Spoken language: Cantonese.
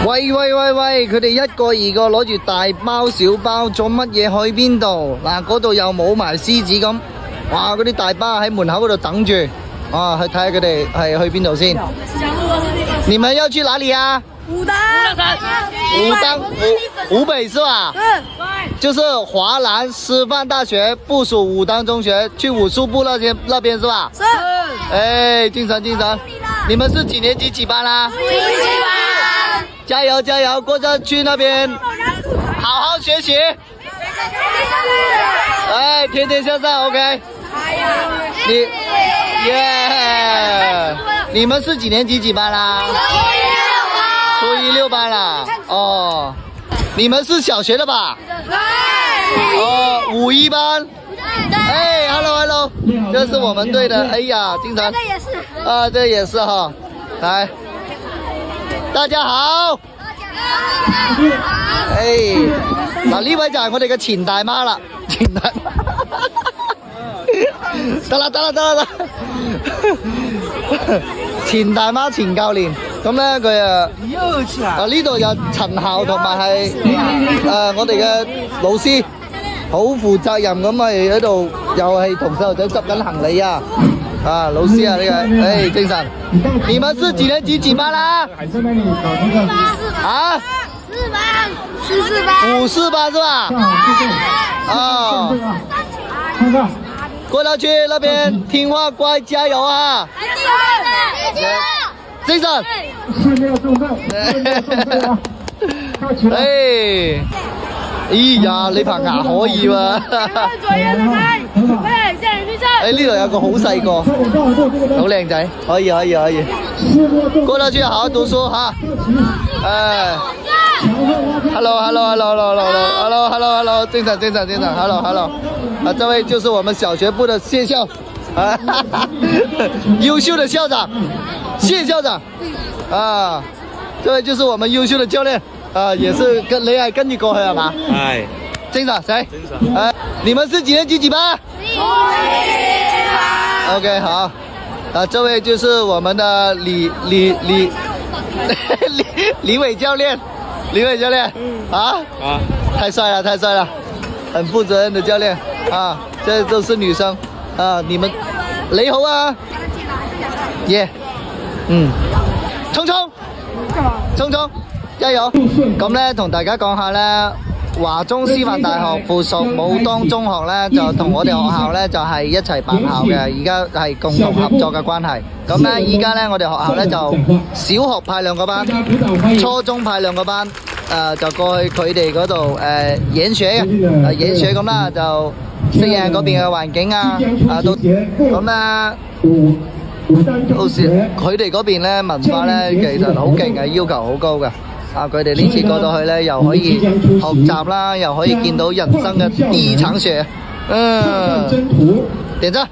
喂喂喂喂，佢哋一個二個攞住大包小包，做乜嘢去邊度？嗱，嗰度又冇埋獅子咁，哇！嗰啲大巴喺門口嗰度等住，啊，去睇下佢哋係去邊度先。你們要去哪裡啊？武當，湖北是吧？就是華南師範大學附屬武當中學，去武術部那邊是吧？是。哎，精神精神！你們是幾年級幾班啦？7班。加油加油，過着去那邊好好學習。哎，天天向上 ，OK。你們是幾年級幾班啦？初一6班啦。哦，你們是小學的吧？哦，5、1班。哎 ，hello， 這是我們隊的。哎呀，經常。啊，這也是哈。來，大家好。哎，嗱呢位就係我哋嘅錢大媽啦，錢大媽。得啦，錢大媽錢教練，咁咧佢呢度有陳校同埋係我哋嘅老師，好負責任咁係喺度，又係同細路仔執緊行李啊！啊，老師啊，呢個，哎，精神！你們是幾年級幾班啦？啊？4班。4班是吧？哦。過到去那邊聽話乖，加油啊！精神！哎，哎呀，你棚牙可以喎！哎，呢度有個好細個，好靚仔，可以。過到去好好讀書哈！哎 ，hello， 精神 ，hello， 啊，這位就是我們小學部的謝校，啊，優秀的校長，謝校長，啊，這位就是我們優秀的教練，啊，也是跟你係跟住過去係嘛？係，精神，誰？精神，你們是幾年級幾班？OK， 好，啊，這位就是我們的李偉教練，啊，太帥了，很負責任的教練，啊，這都是女生，啊，你好啊，耶，聰，加油！咁咧同大家講下咧，華中師範大學附屬武當中學咧就同我哋學校咧就係一齊辦校嘅，而家係共同合作嘅關係。咁咧依家咧我哋學校咧就小學派2個班，初中派2個班。就過去佢哋嗰度演學咁啦，就適應嗰邊嘅環境啊，咁到時佢哋嗰邊咧文化咧其實好勁嘅，要求好高嘅。啊，佢哋呢次過到去咧又可以學習啦，又可以見到人生嘅第一場雪。點讚。